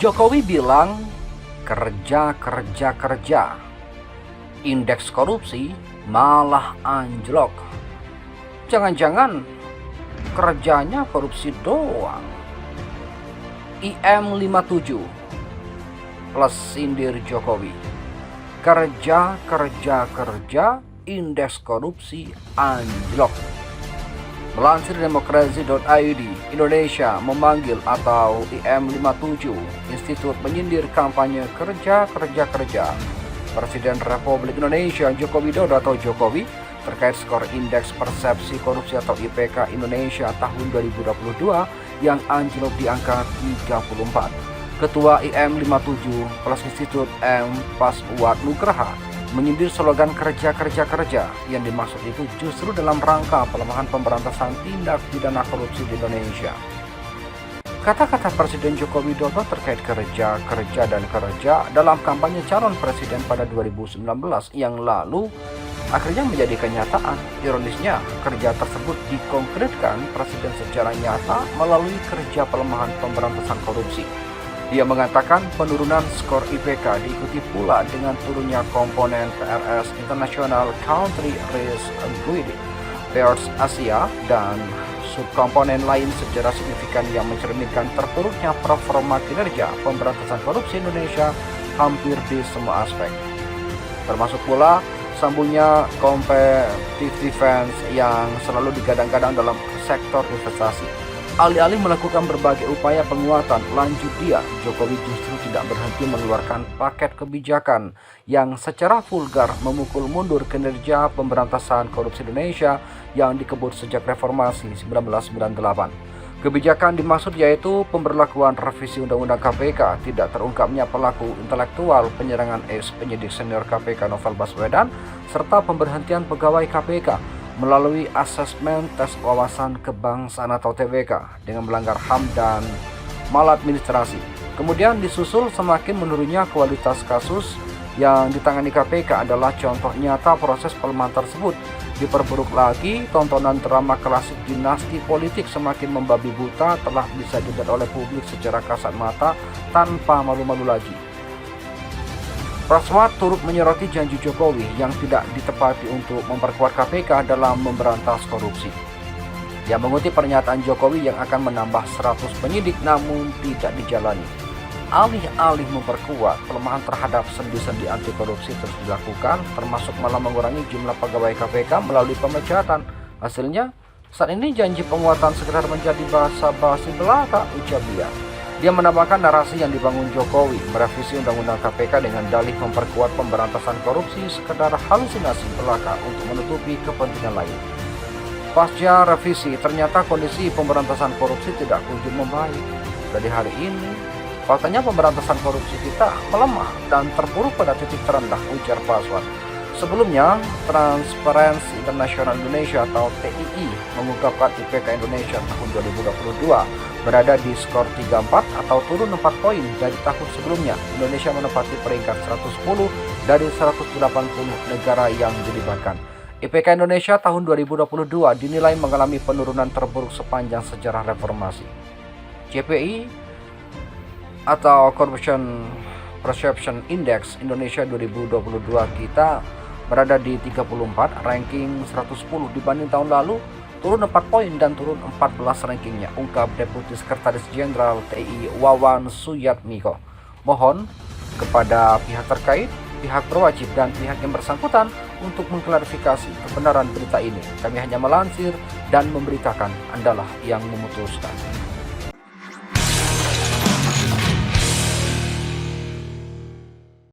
Jokowi bilang kerja, indeks korupsi malah anjlok. Jangan-jangan kerjanya korupsi doang. IM57 plus sindir Jokowi. Kerja, indeks korupsi anjlok. Melansir demokrasi.id, Indonesia memanggil atau IM57, Institut Menyindir Kampanye Kerja, Presiden Republik Indonesia Joko Widodo atau Jokowi terkait skor Indeks Persepsi Korupsi atau IPK Indonesia tahun 2022 yang anjlok di angka 34. Ketua IM57 plus Institut M. Paswat Nugraha menyindir slogan kerja yang dimaksud itu justru dalam rangka pelemahan pemberantasan tindak pidana korupsi di Indonesia. Kata-kata Presiden Joko Widodo terkait kerja dalam kampanye calon presiden pada 2019 yang lalu akhirnya menjadi kenyataan. Ironisnya, kerja tersebut dikonkretkan Presiden secara nyata melalui kerja pelemahan pemberantasan korupsi. Dia mengatakan penurunan skor IPK diikuti pula dengan turunnya komponen PRS International Country Risk Grading, PERS Asia, dan subkomponen lain secara signifikan yang mencerminkan terpuruknya performa kinerja pemberantasan korupsi Indonesia hampir di semua aspek. Termasuk pula sambungnya competitive defense yang selalu digadang-gadang dalam sektor investasi. Alih-alih melakukan berbagai upaya penguatan, lanjut dia, Jokowi justru tidak berhenti mengeluarkan paket kebijakan yang secara vulgar memukul mundur kinerja pemberantasan korupsi Indonesia yang dikebut sejak reformasi 1998. Kebijakan dimaksud yaitu pemberlakuan revisi Undang-Undang KPK, tidak terungkapnya pelaku intelektual penyerangan ex-penyidik senior KPK Novel Baswedan, serta pemberhentian pegawai KPK melalui asesmen tes wawasan kebangsaan atau TWK dengan melanggar HAM dan maladministrasi. Kemudian disusul semakin menurunnya kualitas kasus yang ditangani KPK adalah contoh nyata proses pelemahan tersebut. Diperburuk lagi, tontonan drama klasik dinasti politik semakin membabi buta telah bisa dilihat oleh publik secara kasat mata tanpa malu-malu lagi. Paswat turut menyoroti janji Jokowi yang tidak ditepati untuk memperkuat KPK dalam memberantas korupsi. Dia mengutip pernyataan Jokowi yang akan menambah 100 penyidik namun tidak dijalani. Alih-alih memperkuat, pelemahan terhadap sendi-sendi anti korupsi terus dilakukan, termasuk malah mengurangi jumlah pegawai KPK melalui pemecatan. Hasilnya, saat ini janji penguatan sekedar menjadi basa-basi belaka, ucap dia. Dia menambahkan narasi yang dibangun Jokowi merevisi Undang-Undang KPK dengan dalih memperkuat pemberantasan korupsi sekedar halusinasi belaka untuk menutupi kepentingan lain. Pasca revisi, ternyata kondisi pemberantasan korupsi tidak kunjung membaik. Dari hari ini, faktanya pemberantasan korupsi kita melemah dan terpuruk pada titik terendah, ujar Paswat. Sebelumnya, Transparency International Indonesia atau TII mengungkapkan IPK Indonesia tahun 2022 berada di skor 34 atau turun 4 poin dari tahun sebelumnya. Indonesia menempati peringkat 110 dari 180 negara yang dilibatkan. IPK Indonesia tahun 2022 dinilai mengalami penurunan terburuk sepanjang sejarah reformasi. CPI atau Corruption Perception Index Indonesia 2022 kita berada di 34, ranking 110 dibanding tahun lalu, turun 4 poin dan turun 14 rankingnya, ungkap Deputi Sekretaris Jenderal TII Wawan Suyatmiko. Mohon kepada pihak terkait, pihak berwajib dan pihak yang bersangkutan untuk mengklarifikasi kebenaran berita ini. Kami hanya melansir dan memberitakan, Andalah yang memutuskan.